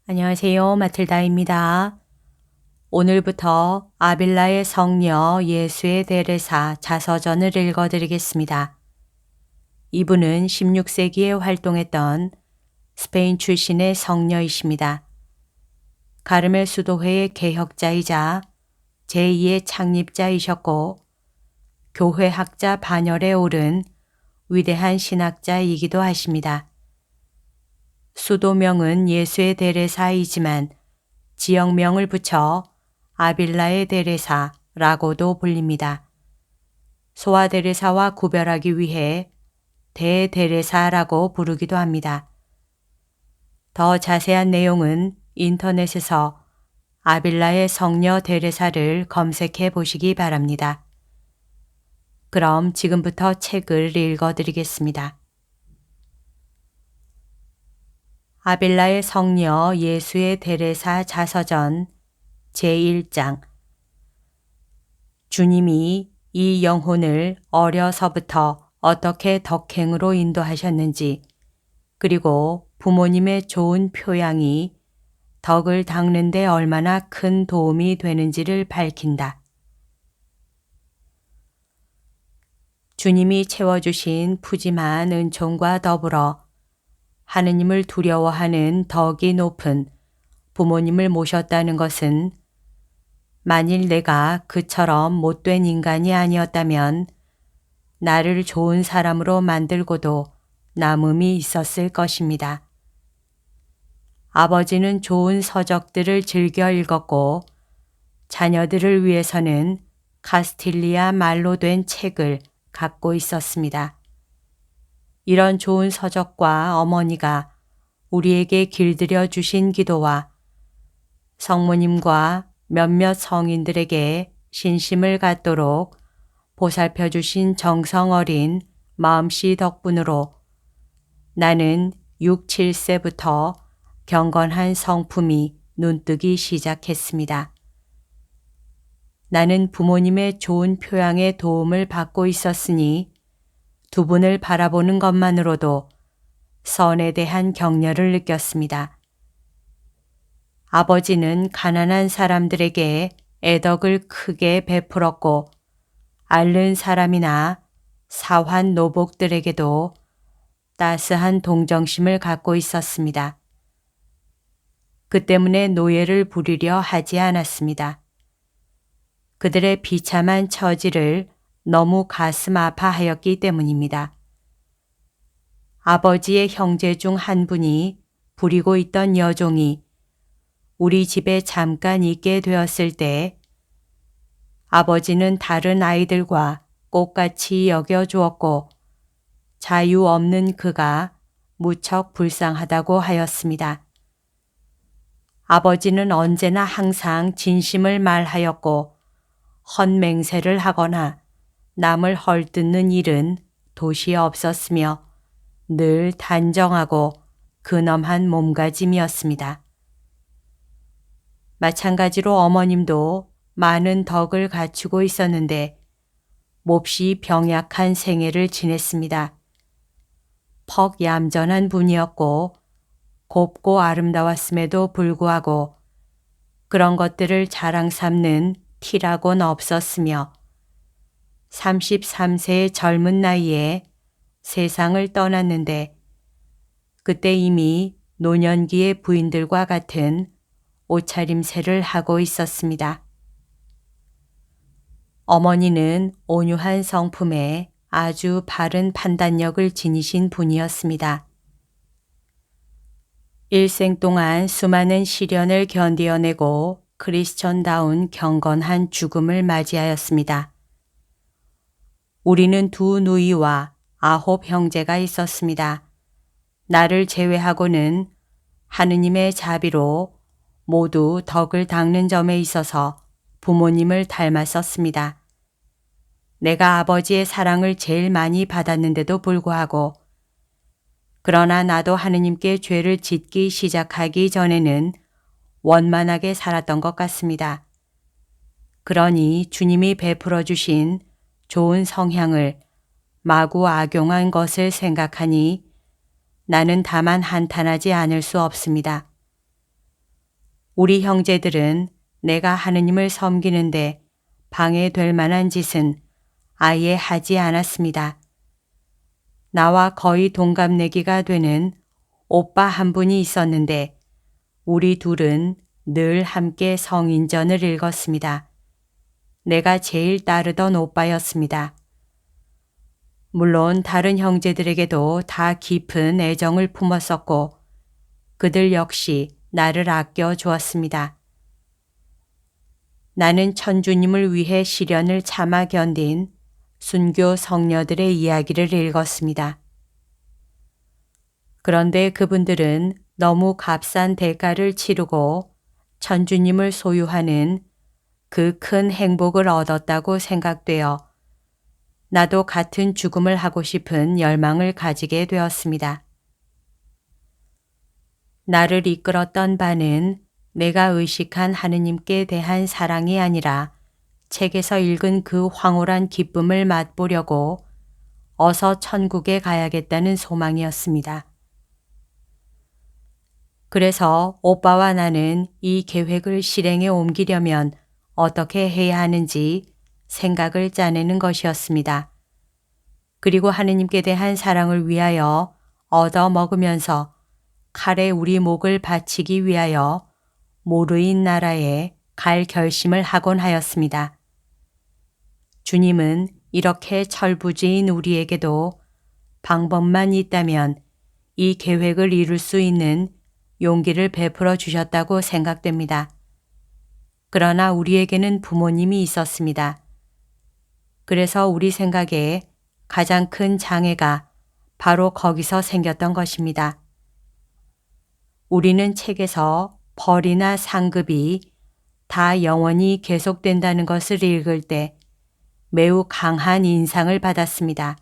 안녕하세요. 마틀다입니다. 오늘부터 아빌라의 성녀 예수의 데레사 자서전을 읽어드리겠습니다. 이분은 16세기에 활동했던 스페인 출신의 성녀이십니다. 가르멜 수도회의 개혁자이자 제2의 창립자이셨고 교회 학자 반열에 오른 위대한 신학자이기도 하십니다. 수도명은 예수의 데레사이지만 지역명을 붙여 아빌라의 데레사라고도 불립니다. 소아 데레사와 구별하기 위해 대데레사라고 부르기도 합니다. 더 자세한 내용은 인터넷에서 아빌라의 성녀 데레사를 검색해 보시기 바랍니다. 그럼 지금부터 책을 읽어드리겠습니다. 아빌라의 성녀 예수의 데레사 자서전 제1장. 주님이 이 영혼을 어려서부터 어떻게 덕행으로 인도하셨는지, 그리고 부모님의 좋은 표양이 덕을 닦는 데 얼마나 큰 도움이 되는지를 밝힌다. 주님이 채워주신 푸짐한 은총과 더불어 하느님을 두려워하는 덕이 높은 부모님을 모셨다는 것은 만일 내가 그처럼 못된 인간이 아니었다면 나를 좋은 사람으로 만들고도 남음이 있었을 것입니다. 아버지는 좋은 서적들을 즐겨 읽었고 자녀들을 위해서는 카스틸리아 말로 된 책을 갖고 있었습니다. 이런 좋은 서적과 어머니가 우리에게 길들여 주신 기도와 성모님과 몇몇 성인들에게 신심을 갖도록 보살펴 주신 정성 어린 마음씨 덕분으로 나는 6, 7세부터 경건한 성품이 눈뜨기 시작했습니다. 나는 부모님의 좋은 표양의 도움을 받고 있었으니 두 분을 바라보는 것만으로도 선에 대한 격려를 느꼈습니다. 아버지는 가난한 사람들에게 애덕을 크게 베풀었고 앓는 사람이나 사환 노복들에게도 따스한 동정심을 갖고 있었습니다. 그 때문에 노예를 부리려 하지 않았습니다. 그들의 비참한 처지를 너무 가슴 아파하였기 때문입니다. 아버지의 형제 중 한 분이 부리고 있던 여종이 우리 집에 잠깐 있게 되었을 때 아버지는 다른 아이들과 꽃같이 여겨주었고 자유 없는 그가 무척 불쌍하다고 하였습니다. 아버지는 언제나 항상 진심을 말하였고 헛맹세를 하거나 남을 헐뜯는 일은 도시 없었으며 늘 단정하고 근엄한 몸가짐이었습니다. 마찬가지로 어머님도 많은 덕을 갖추고 있었는데 몹시 병약한 생애를 지냈습니다. 퍽 얌전한 분이었고 곱고 아름다웠음에도 불구하고 그런 것들을 자랑 삼는 티라곤 없었으며 33세의 젊은 나이에 세상을 떠났는데 그때 이미 노년기의 부인들과 같은 옷차림새를 하고 있었습니다. 어머니는 온유한 성품에 아주 바른 판단력을 지니신 분이었습니다. 일생 동안 수많은 시련을 견디어내고 크리스천다운 경건한 죽음을 맞이하였습니다. 우리는 두 누이와 9 형제가 있었습니다. 나를 제외하고는 하느님의 자비로 모두 덕을 닦는 점에 있어서 부모님을 닮았었습니다. 내가 아버지의 사랑을 제일 많이 받았는데도 불구하고 그러나 나도 하느님께 죄를 짓기 시작하기 전에는 원만하게 살았던 것 같습니다. 그러니 주님이 베풀어 주신 좋은 성향을 마구 악용한 것을 생각하니 나는 다만 한탄하지 않을 수 없습니다. 우리 형제들은 내가 하느님을 섬기는데 방해될 만한 짓은 아예 하지 않았습니다. 나와 거의 동갑내기가 되는 오빠 한 분이 있었는데 우리 둘은 늘 함께 성인전을 읽었습니다. 내가 제일 따르던 오빠였습니다. 물론 다른 형제들에게도 다 깊은 애정을 품었었고 그들 역시 나를 아껴 주었습니다. 나는 천주님을 위해 시련을 참아 견딘 순교 성녀들의 이야기를 읽었습니다. 그런데 그분들은 너무 값싼 대가를 치르고 천주님을 소유하는 그 큰 행복을 얻었다고 생각되어 나도 같은 죽음을 하고 싶은 열망을 가지게 되었습니다. 나를 이끌었던 바는 내가 의식한 하느님께 대한 사랑이 아니라 책에서 읽은 그 황홀한 기쁨을 맛보려고 어서 천국에 가야겠다는 소망이었습니다. 그래서 오빠와 나는 이 계획을 실행에 옮기려면 어떻게 해야 하는지 생각을 짜내는 것이었습니다. 그리고 하느님께 대한 사랑을 위하여 얻어먹으면서 칼에 우리 목을 바치기 위하여 모르인 나라에 갈 결심을 하곤 하였습니다. 주님은 이렇게 철부지인 우리에게도 방법만 있다면 이 계획을 이룰 수 있는 용기를 베풀어 주셨다고 생각됩니다. 그러나 우리에게는 부모님이 있었습니다. 그래서 우리 생각에 가장 큰 장애가 바로 거기서 생겼던 것입니다. 우리는 책에서 벌이나 상급이 다 영원히 계속된다는 것을 읽을 때 매우 강한 인상을 받았습니다.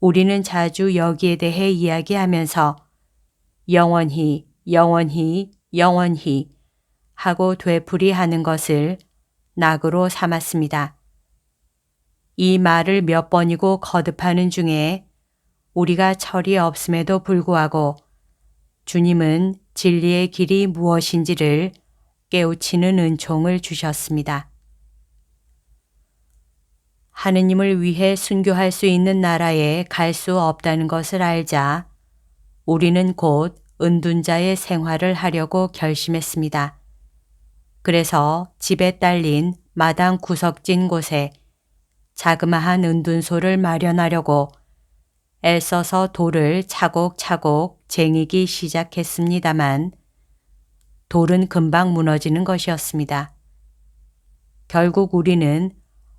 우리는 자주 여기에 대해 이야기하면서 영원히, 영원히, 영원히 하고 되풀이하는 것을 낙으로 삼았습니다. 이 말을 몇 번이고 거듭하는 중에 우리가 철이 없음에도 불구하고 주님은 진리의 길이 무엇인지를 깨우치는 은총을 주셨습니다. 하느님을 위해 순교할 수 있는 나라에 갈 수 없다는 것을 알자 우리는 곧 은둔자의 생활을 하려고 결심했습니다. 그래서 집에 딸린 마당 구석진 곳에 자그마한 은둔소를 마련하려고 애써서 돌을 차곡차곡 쟁이기 시작했습니다만 돌은 금방 무너지는 것이었습니다. 결국 우리는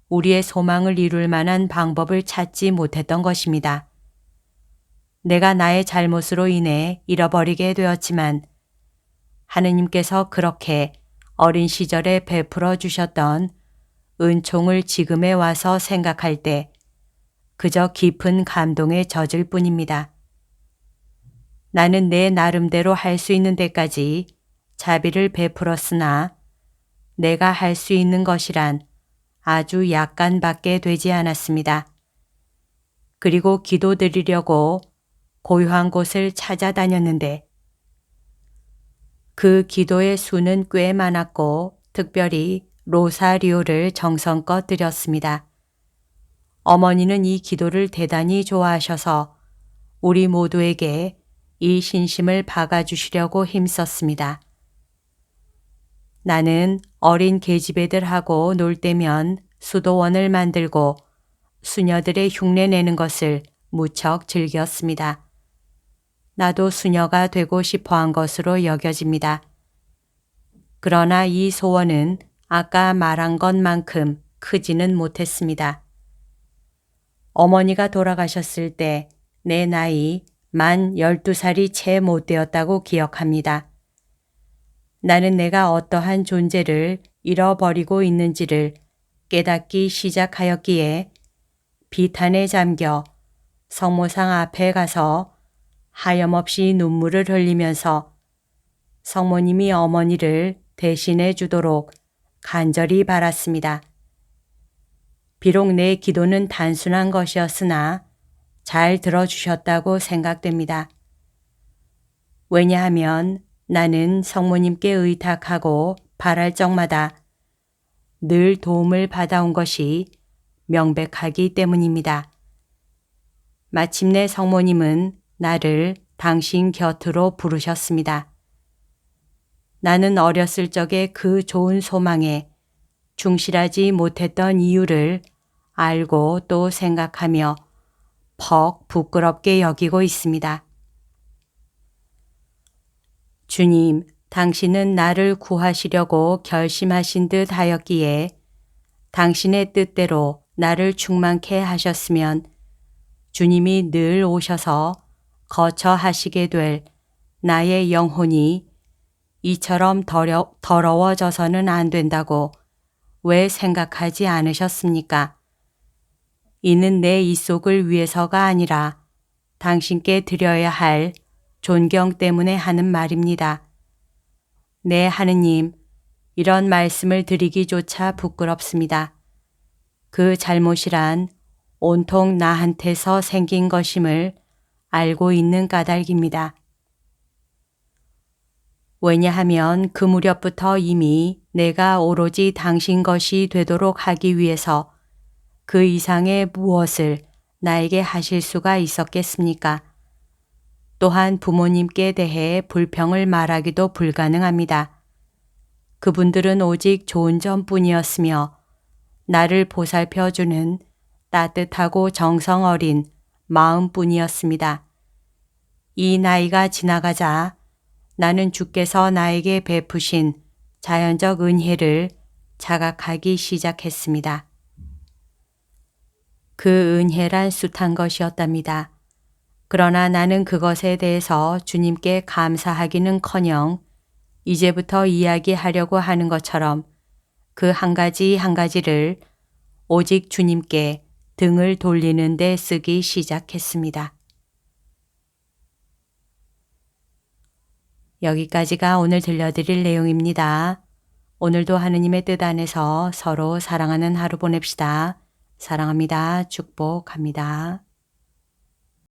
우리의 소망을 이룰 만한 방법을 찾지 못했던 것입니다. 내가 나의 잘못으로 인해 잃어버리게 되었지만 하느님께서 그렇게 어린 시절에 베풀어 주셨던 은총을 지금에 와서 생각할 때 그저 깊은 감동에 젖을 뿐입니다. 나는 내 나름대로 할 수 있는 데까지 자비를 베풀었으나 내가 할 수 있는 것이란 아주 약간밖에 되지 않았습니다. 그리고 기도드리려고 고요한 곳을 찾아다녔는데 그 기도의 수는 꽤 많았고 특별히 로사리오를 정성껏 드렸습니다. 어머니는 이 기도를 대단히 좋아하셔서 우리 모두에게 이 신심을 박아주시려고 힘썼습니다. 나는 어린 계집애들하고 놀 때면 수도원을 만들고 수녀들의 흉내 내는 것을 무척 즐겼습니다. 나도 수녀가 되고 싶어 한 것으로 여겨집니다. 그러나 이 소원은 아까 말한 것만큼 크지는 못했습니다. 어머니가 돌아가셨을 때 내 나이 만 12살이 채 못 되었다고 기억합니다. 나는 내가 어떠한 존재를 잃어버리고 있는지를 깨닫기 시작하였기에 비탄에 잠겨 성모상 앞에 가서 하염없이 눈물을 흘리면서 성모님이 어머니를 대신해 주도록 간절히 바랐습니다. 비록 내 기도는 단순한 것이었으나 잘 들어주셨다고 생각됩니다. 왜냐하면 나는 성모님께 의탁하고 바랄 적마다 늘 도움을 받아온 것이 명백하기 때문입니다. 마침내 성모님은 나를 당신 곁으로 부르셨습니다. 나는 어렸을 적에 그 좋은 소망에 충실하지 못했던 이유를 알고 또 생각하며 퍽 부끄럽게 여기고 있습니다. 주님, 당신은 나를 구하시려고 결심하신 듯 하였기에 당신의 뜻대로 나를 충만케 하셨으면 주님이 늘 오셔서 거처하시게 될 나의 영혼이 이처럼 더러워져서는 안 된다고 왜 생각하지 않으셨습니까? 이는 내 이속을 위해서가 아니라 당신께 드려야 할 존경 때문에 하는 말입니다. 네, 하느님, 이런 말씀을 드리기조차 부끄럽습니다. 그 잘못이란 온통 나한테서 생긴 것임을 알고 있는 까닭입니다. 왜냐하면 그 무렵부터 이미 내가 오로지 당신 것이 되도록 하기 위해서 그 이상의 무엇을 나에게 하실 수가 있었겠습니까? 또한 부모님께 대해 불평을 말하기도 불가능합니다. 그분들은 오직 좋은 점뿐이었으며 나를 보살펴주는 따뜻하고 정성 어린 마음뿐이었습니다. 이 나이가 지나가자 나는 주께서 나에게 베푸신 자연적 은혜를 자각하기 시작했습니다. 그 은혜란 숱한 것이었답니다. 그러나 나는 그것에 대해서 주님께 감사하기는커녕 이제부터 이야기하려고 하는 것처럼 그 한 가지 한 가지를 오직 주님께 등을 돌리는 데 쓰기 시작했습니다. 여기까지가 오늘 들려드릴 내용입니다. 오늘도 하느님의 뜻 안에서 서로 사랑하는 하루 보냅시다. 사랑합니다. 축복합니다.